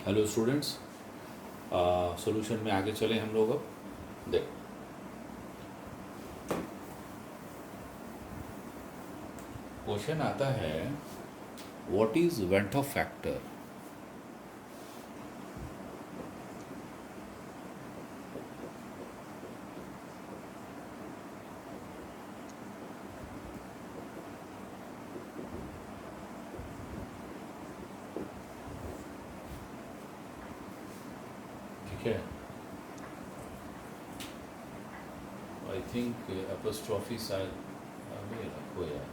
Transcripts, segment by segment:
Hello students, solution में आगे चले हम लोग। अब देख, क्वेश्चन आता है what is went of factor. ठीक है, आई थिंक एपोस्ट्रॉफी शायद आगे रखो यार,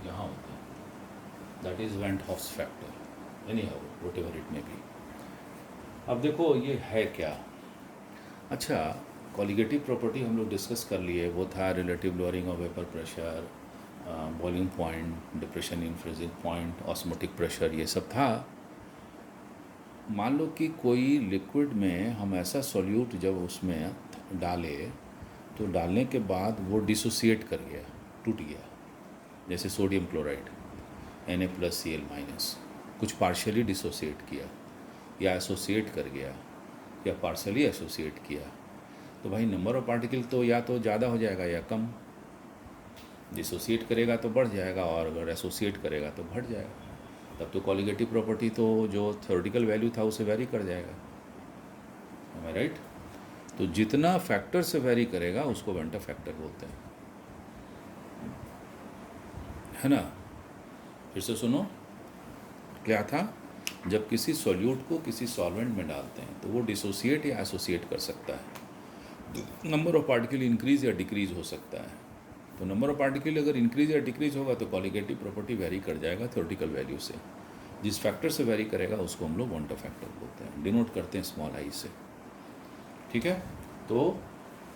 यहाँ होता है। That is van't Hoff's factor, anyhow whatever it may be. अब देखो ये है क्या। अच्छा, कॉलिगेटिव प्रॉपर्टी हम लोग डिस्कस कर लिए। वो था relative lowering of vapour pressure, boiling point, depression in freezing point, osmotic pressure, ये सब था। मान लो कि कोई लिक्विड में हम ऐसा सॉल्यूट जब उसमें डाले तो डालने के बाद वो डिसोसिएट कर गया, टूट गया। जैसे सोडियम क्लोराइड Na+Cl-, कुछ पार्शियली डिसोसिएट किया या एसोसिएट कर गया या पार्शियली एसोसिएट किया, तो भाई नंबर ऑफ पार्टिकल तो या तो ज़्यादा हो जाएगा या कम। डिसोसिएट करेगा तो बढ़ जाएगा और अगर एसोसिएट करेगा तो घट जाएगा। तब तो कॉलिगेटिव प्रॉपर्टी तो जो थ्योरेटिकल वैल्यू था उसे वेरी कर जाएगा। एम आई राइट? तो जितना फैक्टर से वेरी करेगा उसको वेंट ऑफ फैक्टर बोलते हैं, है ना। फिर से सुनो, क्या था, जब किसी सॉल्यूट को किसी सॉल्वेंट में डालते हैं तो वो डिसोसिएट या एसोसिएट कर सकता है। नंबर ऑफ पार्टिकल इंक्रीज या डिक्रीज हो सकता है। तो नंबर ऑफ पार्टिकल अगर इंक्रीज या डिक्रीज होगा तो कॉलिगेटिव प्रॉपर्टी वेरी कर जाएगा थ्योरेटिकल वैल्यू से। जिस फैक्टर से वेरी करेगा उसको हम लोग वेंट ऑफ फैक्टर बोलते हैं, डिनोट करते हैं स्मॉल आई से। ठीक है, तो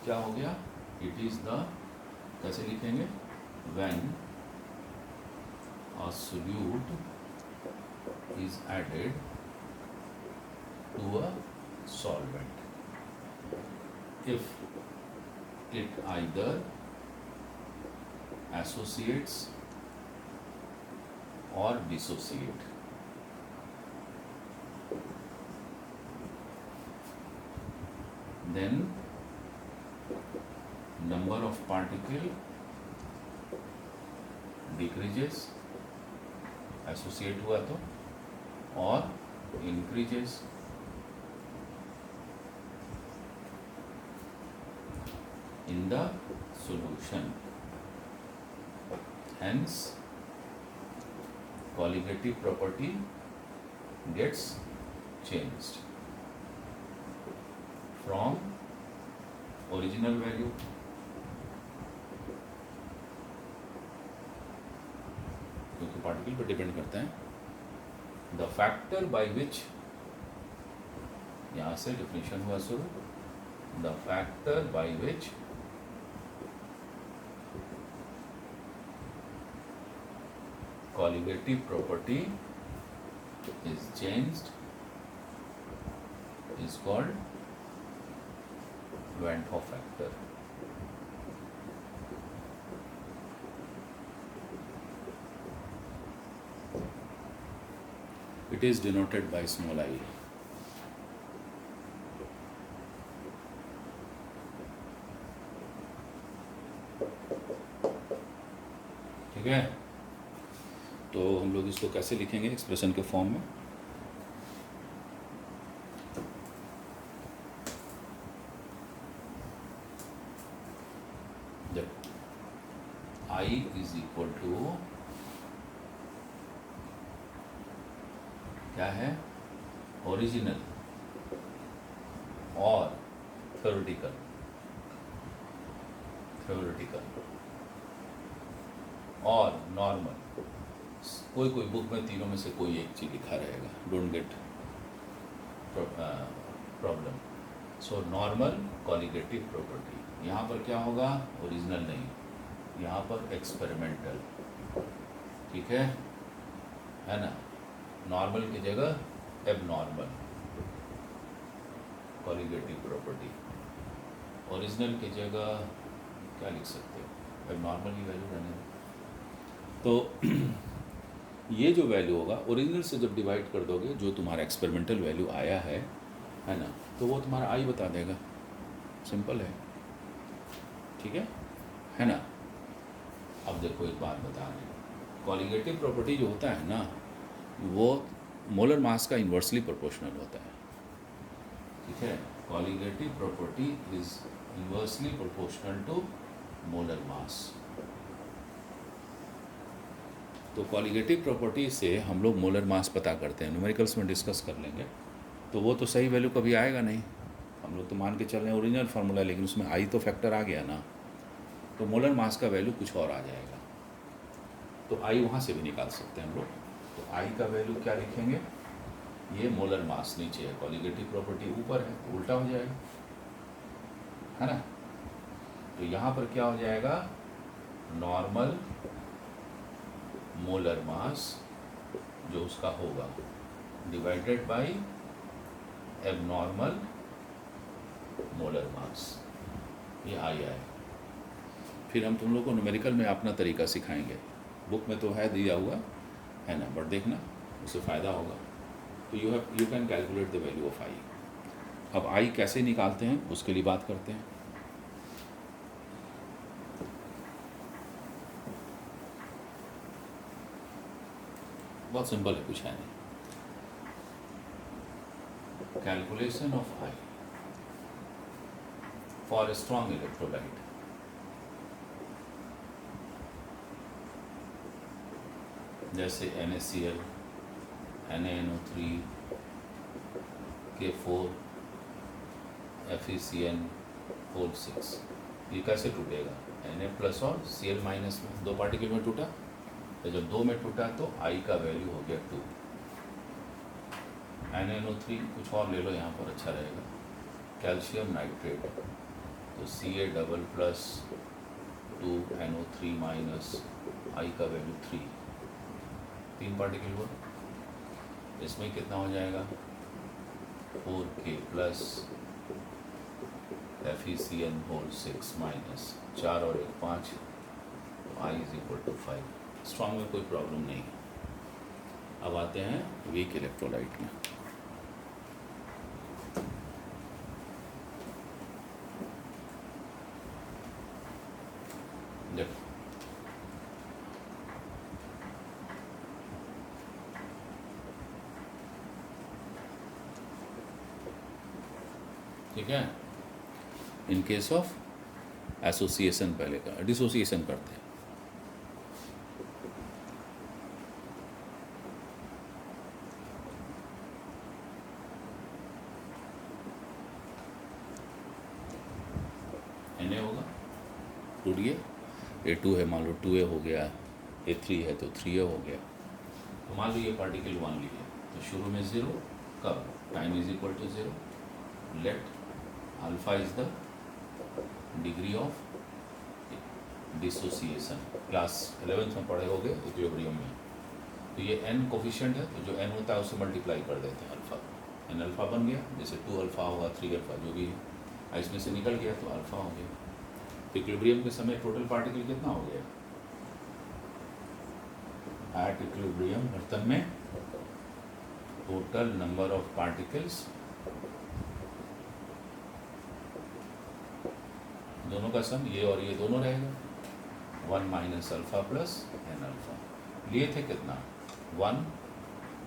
क्या हो गया, इट इज़ द, कैसे लिखेंगे, when a solute is added to a solvent if it either associates or dissociate, then number of particle decreases, associate हुआ तो, और increases in the solution. Hence colligative property gets changed from original value क्योंकि particle पर depend करता है, the factor by which, यहाँ से definition हुआ शुरू, the factor by which colligative property is changed is called Van't Hoff factor. It is denoted by small I. ठीक है, तो हम लोग इसको कैसे लिखेंगे एक्सप्रेशन के फॉर्म में। जब I इज इक्वल टू क्या है, ओरिजिनल और थ्योरेटिकल, और नॉर्मल। कोई कोई बुक में तीनों में से कोई एक चीज़ लिखा रहेगा, don't get problem. So normal colligative property, यहाँ पर क्या होगा, ओरिजिनल नहीं, यहाँ पर एक्सपेरिमेंटल। ठीक है ना। नॉर्मल की जगह एबनॉर्मल कॉलिगेटिव प्रॉपर्टी, ओरिजिनल की जगह क्या लिख सकते हो, एबनॉर्मल की वैल्यू रहने दो। तो ये जो वैल्यू होगा ओरिजिनल से जब डिवाइड कर दोगे, जो तुम्हारा एक्सपेरिमेंटल वैल्यू आया है ना, तो वो तुम्हारा आई बता देगा। सिंपल है, ठीक है ना। अब देखो एक बात बता रहे हैं, कॉलिगेटिव प्रॉपर्टी जो होता है ना, वो मोलर मास का इन्वर्सली प्रोपोर्शनल होता है, ठीक है। Colligative property is inversely proportional to molar mass. तो कॉलिगेटिव प्रॉपर्टी से हम लोग मोलर मास पता करते हैं, न्यूमेरिकल्स में डिस्कस कर लेंगे। तो वो तो सही वैल्यू कभी आएगा नहीं, हम लोग तो मान के चल रहे हैं ओरिजिनल फार्मूला, लेकिन उसमें आई तो फैक्टर आ गया ना, तो मोलर मास का वैल्यू कुछ और आ जाएगा। तो आई वहाँ से भी निकाल सकते हैं हम लोग। तो आई का वैल्यू क्या लिखेंगे, ये मोलर मास नीचे है, कॉलिगेटिव प्रॉपर्टी ऊपर है, तो उल्टा हो जाएगा, है ना। तो यहाँ पर क्या हो जाएगा, नॉर्मल मोलर मास जो उसका होगा divided by abnormal molar mass, ये आई आए। फिर हम तुम लोग को न्यूमेरिकल में अपना तरीका सिखाएंगे, बुक में तो है दिया हुआ है ना, बट देखना उससे फ़ायदा होगा। तो you can calculate the value of i. अब आई कैसे निकालते हैं उसके लिए बात करते हैं। बहुत सिंपल है, कुछ है नहीं। Calculation of I for a strong electrolyte. जैसे NaCl, NaNO3, K4, FeCN6, ये कैसे टूटेगा, Na+ और Cl- में, दो पार्टिकल में टूटा, तो जब दो में टूटा तो आई का वैल्यू हो गया 2। NaNO3 कुछ और ले लो यहाँ पर, अच्छा रहेगा, कैल्शियम नाइट्रेट, तो Ca++ 2NO3- आई का वैल्यू 3, 3 पार्टिकल हुआ। इसमें कितना हो जाएगा, 4K+ FeCN6 4 और 1 5, तो I = 5। स्ट्रॉन्ग में कोई प्रॉब्लम नहीं है। अब आते हैं वीक इलेक्ट्रोलाइट में। देखो ठीक है, इन केस ऑफ एसोसिएशन, पहले का डिसोसिएशन करते हैं। Na होगा, टूट गया, A2 है, मान लो 2A हो गया, A3 है तो 3A हो गया। तो मान लो ये पार्टिकल 1 लिया, तो शुरू में 0, कब, time = 0, let alpha is the degree of dissociation. Class 11th में पढ़े होगे इक्विलिब्रियम में। तो ये n कोफिशिएंट है, तो जो n होता है उससे मल्टीप्लाई कर देते हैं अल्फ़ा, n अल्फ़ा बन गया, जैसे 2 अल्फ़ा होगा, 3 अल्फ़ा, जो भी है, इसमें से निकल गया तो अल्फ़ा हो गया। तो इक्विलिब्रियम के समय टोटल पार्टिकल कितना हो गया, एट इक्विलिब्रियम बर्तन में टोटल नंबर ऑफ पार्टिकल्स, दोनों का सम, ये और ये दोनों रहेगा, 1 - अल्फ़ा + n अल्फ़ा। लिए थे कितना, 1,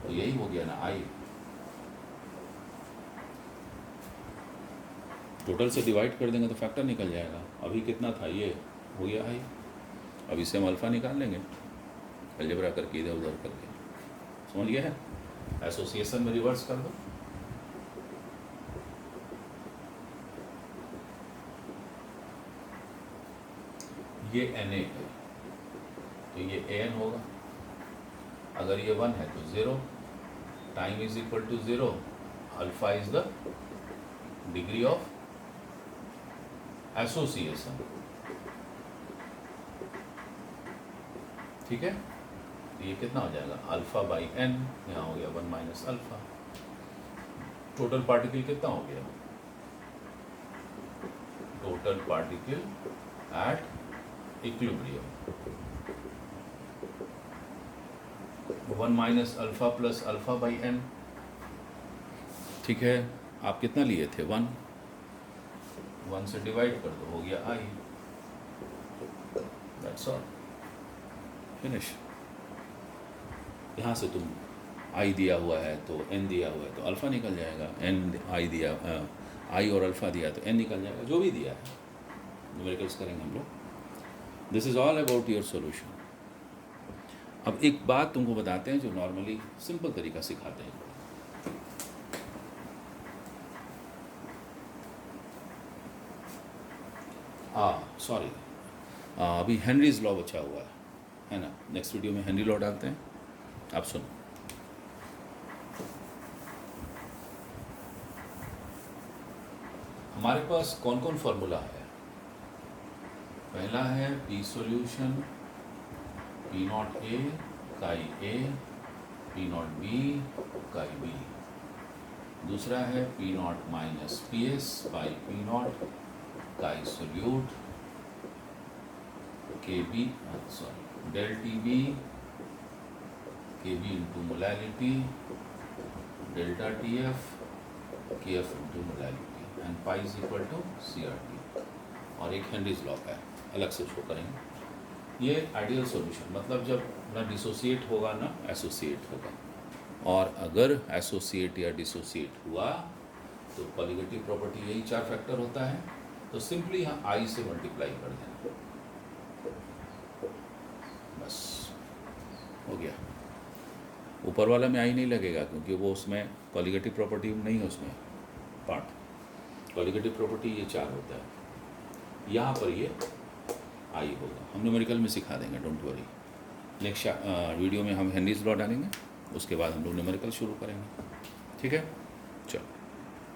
तो यही हो गया ना आई। टोटल से डिवाइड कर देंगे तो फैक्टर निकल जाएगा। अभी कितना था, ये हो गया आई। अब इसे हम अल्फ़ा निकाल लेंगे, अलजेब्रा करके, इधर उधर करके, समझ गया है। एसोसिएशन में रिवर्स कर दो, ये Na है तो ये An होगा, अगर ये 1 है तो 0, time = 0, alpha is the degree of association, ठीक है। तो ये कितना हो जाएगा, अल्फ़ा/n, यहाँ हो गया 1 - अल्फ़ा। टोटल पार्टिकल कितना हो गया, total particle at equilibrium 1 minus alpha plus alpha by n, ठीक है। आप कितना लिए थे? 1 से डिवाइड कर दो, हो गया आई, दैट्स ऑल, फिनिश। यहाँ से तुम आई दिया हुआ है तो एन दिया हुआ है तो अल्फ़ा निकल जाएगा, एन आई दिया आई और अल्फ़ा दिया तो एन निकल जाएगा, जो भी दिया है न्यूमेरिकल्स करेंगे हम लोग। This is all about your solution. अब एक बात तुमको बताते हैं जो नॉर्मली सिंपल तरीका सिखाते हैं। सॉरी, अभी हेनरीज लॉ बचा हुआ है ना, नेक्स्ट वीडियो में हेनरी लॉ डालते हैं। आप सुनो, हमारे पास कौन कौन फार्मूला है? पहला है P solution P not A chi A P not B chi B. दूसरा है P not minus P S by P not chi solute K B, sorry, del T B K B into molality delta T F K F into molality and pi is equal to C R T. और एक Henry's law है, अलग से show करेंगे। ये ideal solution, मतलब जब ना डिसोसिएट होगा ना एसोसिएट होगा, और अगर एसोसिएट या डिसोसिएट हुआ तो कॉलिगेटिव प्रॉपर्टी यही 4 फैक्टर होता है, तो सिंपली यहाँ आई से मल्टीप्लाई कर देना, बस हो गया। ऊपर वाला में आई नहीं लगेगा क्योंकि वो उसमें कॉलिगेटिव प्रॉपर्टी नहीं है, उसमें पार्ट कॉलिगेटिव प्रॉपर्टी ये 4 होता है, यहाँ पर ये आई होगा। हम न्यूमेरिकल में सिखा देंगे, डोंट वरी। नेक्स्ट वीडियो में हम हेनरीज लॉ डालेंगे, उसके बाद हम लोग न्यूमेरिकल शुरू करेंगे, ठीक है। चलो।